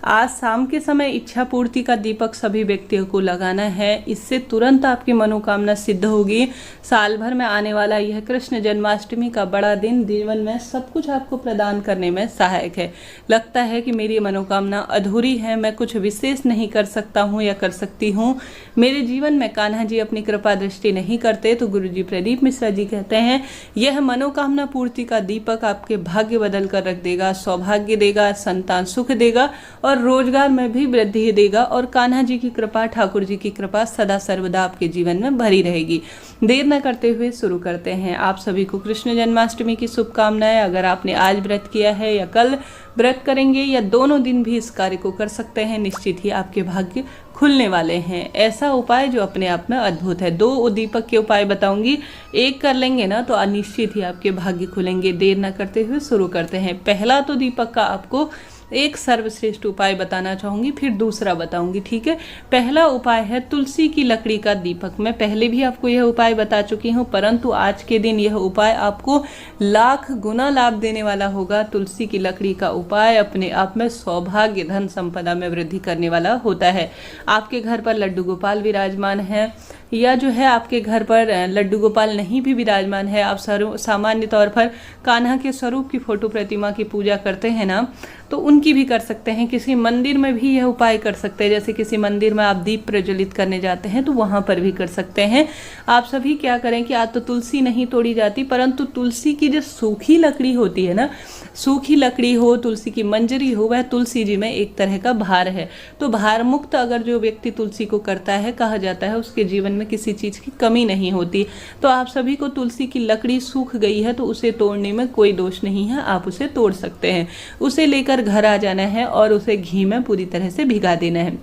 आज शाम के समय इच्छा पूर्ति का दीपक सभी व्यक्तियों को लगाना है। इससे तुरंत आपकी मनोकामना सिद्ध होगी। साल भर में आने वाला यह कृष्ण जन्माष्टमी का बड़ा दिन जीवन में सब कुछ आपको प्रदान करने में सहायक है। लगता है कि मेरी मनोकामना अधूरी है, मैं कुछ विशेष नहीं कर सकता हूँ या कर सकती हूँ, मेरे जीवन में कान्हा जी अपनी कृपा दृष्टि नहीं करते, तो गुरुजी प्रदीप मिश्रा जी कहते हैं यह मनोकामना पूर्ति का दीपक आपके भाग्य बदल कर रख देगा, सौभाग्य देगा, संतान सुख देगा और रोजगार में भी वृद्धि देगा। और कान्हा जी की कृपा, ठाकुर जी की कृपा सदा सर्वदा आपके जीवन में भरी रहेगी। देर न करते हुए शुरू करते हैं। आप सभी को कृष्ण जन्माष्टमी की शुभकामनाएं। अगर आपने आज व्रत किया है या कल व्रत करेंगे या दोनों दिन भी इस कार्य को कर सकते हैं, निश्चित ही आपके भाग्य खुलने वाले हैं। ऐसा उपाय जो अपने आप में अद्भुत है। 2 दीपक के उपाय बताऊंगी, एक कर लेंगे ना तो निश्चित ही आपके भाग्य खुलेंगे। देर न करते हुए शुरू करते हैं। पहला तो दीपक का आपको एक सर्वश्रेष्ठ उपाय बताना चाहूंगी, फिर दूसरा बताऊंगी, ठीक है। पहला उपाय है तुलसी की लकड़ी का दीपक। मैं पहले भी आपको यह उपाय बता चुकी हूँ, परंतु आज के दिन यह उपाय आपको लाख गुना लाभ देने वाला होगा। तुलसी की लकड़ी का उपाय अपने आप में सौभाग्य, धन संपदा में वृद्धि करने वाला होता है। आपके घर पर लड्डू गोपाल विराजमान है या जो है आपके घर पर लड्डू गोपाल नहीं भी विराजमान है, आप सामान्य तौर पर कान्हा के स्वरूप की फोटो प्रतिमा की पूजा करते हैं ना, तो उनकी भी कर सकते हैं। किसी मंदिर में भी यह उपाय कर सकते हैं। जैसे किसी मंदिर में आप दीप प्रज्वलित करने जाते हैं तो वहां पर भी कर सकते हैं। आप सभी क्या करें कि आज तो तुलसी नहीं तोड़ी जाती, परंतु तुलसी की जो सूखी लकड़ी होती है ना, सूखी लकड़ी हो, तुलसी की मंजरी हो, वह तुलसी जी में एक तरह का भार है। तो भार मुक्त अगर जो व्यक्ति तुलसी को करता है, कहा जाता है उसके जीवन में किसी चीज की कमी नहीं होती। तो आप सभी को तुलसी की लकड़ी सूख गई है तो उसे तोड़ने में कोई दोष नहीं है, आप उसे तोड़ सकते हैं। उसे लेकर घर आ जाना है और उसे घी में पूरी तरह से भिगा देना है।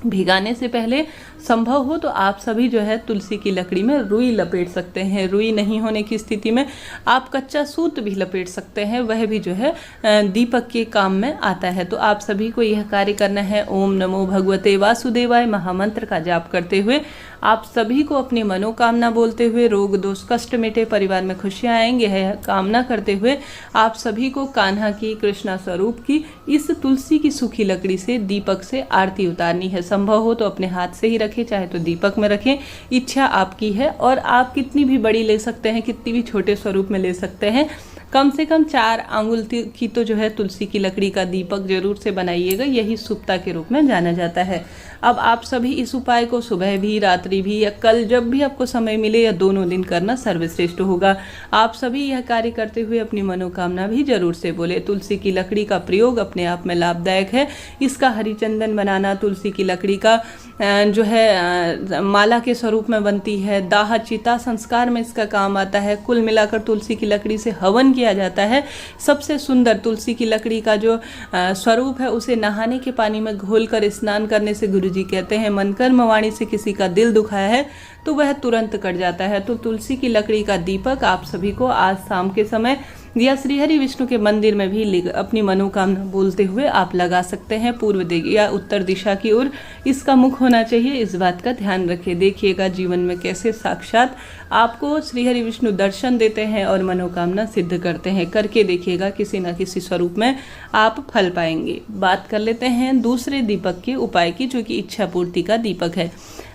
भिगाने से पहले संभव हो तो आप सभी जो है तुलसी की लकड़ी में रुई लपेट सकते हैं। रुई नहीं होने की स्थिति में आप कच्चा सूत भी लपेट सकते हैं, वह भी जो है दीपक के काम में आता है। तो आप सभी को यह कार्य करना है। ओम नमो भगवते वासुदेवाय महामंत्र का जाप करते हुए आप सभी को अपनी मनोकामना बोलते हुए रोग दोष कष्ट मिटे, परिवार में खुशियां आएंगे, यह कामना करते हुए आप सभी को कान्हा की, कृष्णा स्वरूप की इस तुलसी की सूखी लकड़ी से दीपक से आरती उतारनी है। संभव हो तो अपने हाथ से ही रखें, चाहे तो दीपक में रखें, इच्छा आपकी है। और आप कितनी भी बड़ी ले सकते हैं, कितनी भी छोटे स्वरूप में ले सकते हैं। कम से कम 4 आंगुल की तो जो है तुलसी की लकड़ी का दीपक जरूर से बनाइएगा, यही शुभता के रूप में जाना जाता है। अब आप सभी इस उपाय को सुबह भी, रात्रि भी या कल जब भी आपको समय मिले या दोनों दिन करना सर्वश्रेष्ठ होगा। आप सभी यह कार्य करते हुए अपनी मनोकामना भी जरूर से बोले। तुलसी की लकड़ी का प्रयोग अपने आप में लाभदायक है। इसका हरिचंदन बनाना, तुलसी की लकड़ी का जो है माला के स्वरूप में बनती है। दाह चिता संस्कार में इसका काम आता है। कुल मिलाकर तुलसी की लकड़ी से हवन किया जाता है। सबसे सुंदर तुलसी की लकड़ी का जो स्वरूप है उसे नहाने के पानी में घोलकर स्नान करने से गुरुजी कहते हैं मन कर्म वाणी से किसी का दिल दुखाया है तो वह तुरंत कट जाता है। तो तुलसी की लकड़ी का दीपक आप सभी को आज शाम के समय या श्रीहरि विष्णु के मंदिर में भी अपनी मनोकामना बोलते हुए आप लगा सकते हैं। पूर्व या उत्तर दिशा की ओर इसका मुख होना चाहिए, इस बात का ध्यान रखें। देखिएगा जीवन में कैसे साक्षात आपको श्रीहरि विष्णु दर्शन देते हैं और मनोकामना सिद्ध करते हैं। करके देखिएगा, किसी न किसी स्वरूप में आप फल पाएंगे। बात कर लेते हैं दूसरे दीपक के उपाय की, जो कि इच्छा पूर्ति का दीपक है।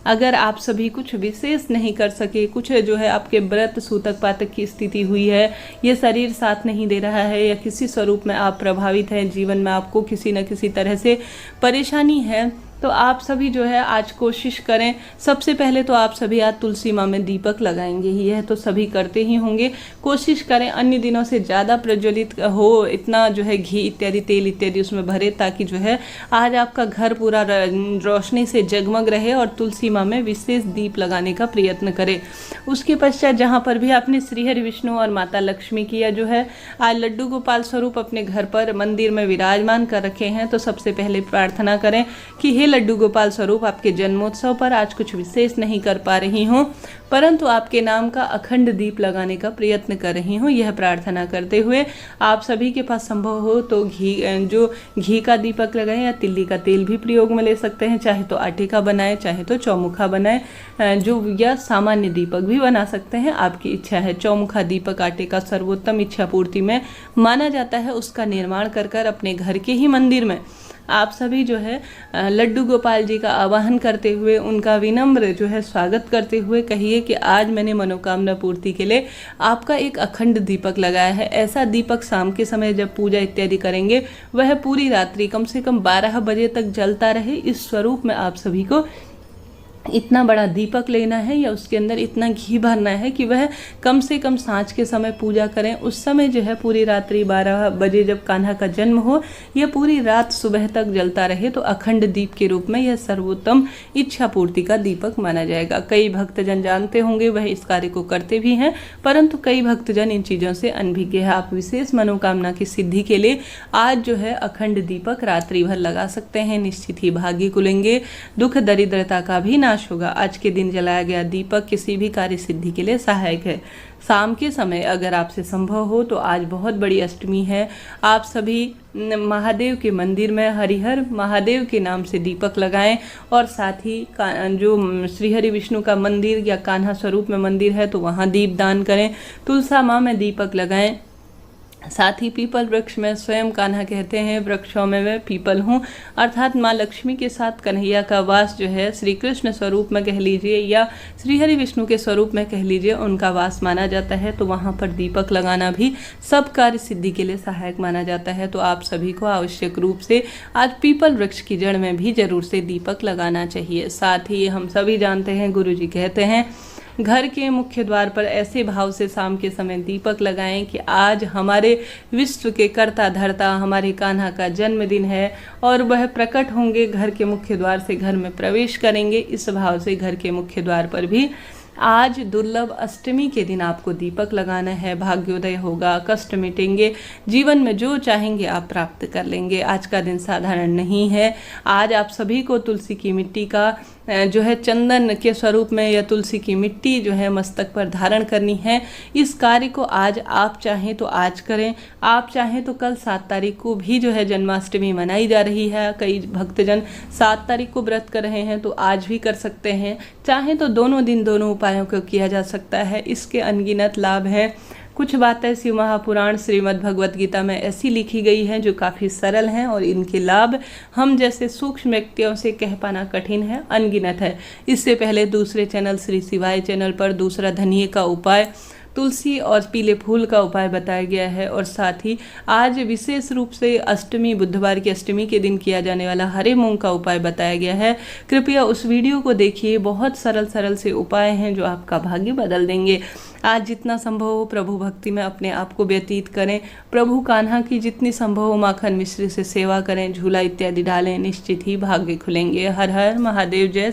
अगर आप सभी कुछ विशेष नहीं कर सके, कुछ जो है आपके व्रत सूतक पातक की स्थिति हुई है, ये शरीर साथ नहीं दे रहा है, या किसी स्वरूप में आप प्रभावित हैं, जीवन में आपको किसी न किसी तरह से परेशानी है, तो आप सभी जो है आज कोशिश करें। सबसे पहले तो आप सभी आज तुलसी माँ में दीपक लगाएंगे ही, यह तो सभी करते ही होंगे। कोशिश करें अन्य दिनों से ज़्यादा प्रज्वलित हो, इतना जो है घी इत्यादि, तेल इत्यादि उसमें भरे, ताकि जो है आज आपका घर पूरा रोशनी से जगमग रहे। और तुलसी माँ में विशेष दीप लगाने का प्रयत्न करें। उसके पश्चात जहाँ पर भी आपने श्रीहरि विष्णु और माता लक्ष्मी की या जो है आज लड्डू गोपाल स्वरूप अपने घर पर मंदिर में विराजमान कर रखे हैं, तो सबसे पहले प्रार्थना करें कि हे लड्डू गोपाल स्वरूप, आपके जन्मोत्सव पर आज कुछ विशेष नहीं कर पा रही हूँ, परंतु आपके नाम का अखंड दीप लगाने का प्रयत्न कर रही हूँ। यह प्रार्थना करते हुए आप सभी के पास संभव हो तो घी का दीपक लगाएं या तिल्ली का तेल भी प्रयोग में ले सकते हैं। चाहे तो आटे का बनाएं, चाहे तो चौमुखा बनाएं, या सामान्य दीपक भी बना सकते हैं, आपकी इच्छा है। चौमुखा दीपक आटे का सर्वोत्तम इच्छा पूर्ति में माना जाता है। उसका निर्माण कर अपने घर के ही मंदिर में आप सभी जो है लड्डू गोपाल जी का आवाहन करते हुए उनका विनम्र जो है स्वागत करते हुए कहिए कि आज मैंने मनोकामना पूर्ति के लिए आपका एक अखंड दीपक लगाया है। ऐसा दीपक शाम के समय जब पूजा इत्यादि करेंगे वह पूरी रात्रि कम से कम 12 बजे तक जलता रहे। इस स्वरूप में आप सभी को इतना बड़ा दीपक लेना है या उसके अंदर इतना घी भरना है कि वह कम से कम सांझ के समय पूजा करें। उस समय जो है पूरी रात्रि 12 बजे जब कान्हा का जन्म हो यह पूरी रात सुबह तक जलता रहे तो अखंड दीप के रूप में यह सर्वोत्तम इच्छा पूर्ति का दीपक माना जाएगा। कई भक्तजन जानते होंगे वह इस कार्य को करते भी हैं, परंतु कई भक्तजन इन चीज़ों से अनभिज्ञ है। आप विशेष मनोकामना की सिद्धि के लिए आज जो है अखंड दीपक रात्रि भर लगा सकते हैं। निश्चित ही भाग्य खुलेंगे, दुख दरिद्रता का भी नाश होगा। आज के दिन जलाया गया दीपक किसी भी कार्य सिद्धि के लिए सहायक है। शाम के समय अगर आपसे संभव हो तो आज बहुत बड़ी अष्टमी है, आप सभी महादेव के मंदिर में हरिहर महादेव के नाम से दीपक लगाएं और साथ ही जो श्रीहरि विष्णु का मंदिर या कान्हा स्वरूप में मंदिर है तो वहाँ दीप दान करें। तुलसा माँ में दीपक लगाएं। साथ ही पीपल वृक्ष में स्वयं कान्हा कहते हैं वृक्षों में मैं पीपल हूँ, अर्थात माँ लक्ष्मी के साथ कन्हैया का वास जो है श्री कृष्ण स्वरूप में कह लीजिए या श्री हरि विष्णु के स्वरूप में कह लीजिए उनका वास माना जाता है। तो वहाँ पर दीपक लगाना भी सब कार्य सिद्धि के लिए सहायक माना जाता है। तो आप सभी को आवश्यक रूप से आज पीपल वृक्ष की जड़ में भी जरूर से दीपक लगाना चाहिए। साथ ही हम सभी जानते हैं गुरु जी कहते हैं घर के मुख्य द्वार पर ऐसे भाव से शाम के समय दीपक लगाएं कि आज हमारे विश्व के कर्ता धर्ता हमारे कान्हा का जन्मदिन है और वह प्रकट होंगे, घर के मुख्य द्वार से घर में प्रवेश करेंगे। इस भाव से घर के मुख्य द्वार पर भी आज दुर्लभ अष्टमी के दिन आपको दीपक लगाना है। भाग्योदय होगा, कष्ट मिटेंगे, जीवन में जो चाहेंगे आप प्राप्त कर लेंगे। आज का दिन साधारण नहीं है। आज आप सभी को तुलसी की मिट्टी का जो है चंदन के स्वरूप में या तुलसी की मिट्टी जो है मस्तक पर धारण करनी है। इस कार्य को आज आप चाहें तो आज करें, आप चाहें तो कल 7 तारीख को भी जो है जन्माष्टमी मनाई जा रही है। कई भक्तजन 7 तारीख को व्रत कर रहे हैं तो आज भी कर सकते हैं। चाहें तो दोनों दिन दोनों उपायों को किया जा सकता है। इसके अनगिनत लाभ हैं। कुछ बातें शिव महापुराण श्रीमद् भगवत गीता में ऐसी लिखी गई हैं जो काफ़ी सरल हैं और इनके लाभ हम जैसे सूक्ष्म व्यक्तियों से कह पाना कठिन है, अनगिनत है। इससे पहले दूसरे चैनल श्री शिवाय चैनल पर दूसरा धनिये का उपाय, तुलसी और पीले फूल का उपाय बताया गया है और साथ ही आज विशेष रूप से अष्टमी बुधवार की अष्टमी के दिन किया जाने वाला हरे मूंग का उपाय बताया गया है। कृपया उस वीडियो को देखिए, बहुत सरल से उपाय हैं जो आपका भाग्य बदल देंगे। आज जितना संभव हो प्रभु भक्ति में अपने आप को व्यतीत करें। प्रभु कान्हा की जितनी संभव हो माखन मिश्री से सेवा करें, झूला इत्यादि डालें, निश्चित ही भाग्य खुलेंगे। हर हर महादेव। जय